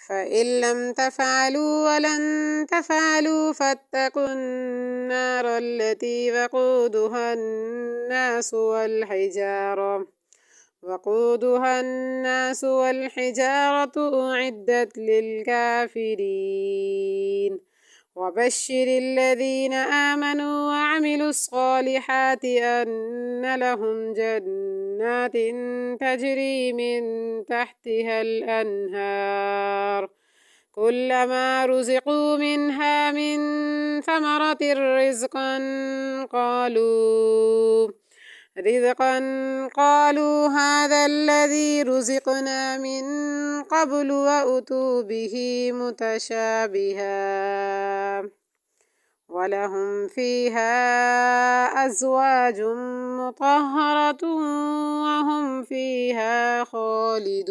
فإن لم تفعلوا ولن تفعلوا فاتقوا النار التي وقودها الناس والحجارة أعدت للكافرين وبشر الذين آمنوا وعملوا الصالحات أن لهم جنات تجري من تحتها الأنهار كلما رزقوا منها من ثمرة قالوا هذا الذي رزقنا من قبل وأتوا به متشابها ولهم فيها أزواج مطهرة وهم فيها خالدون.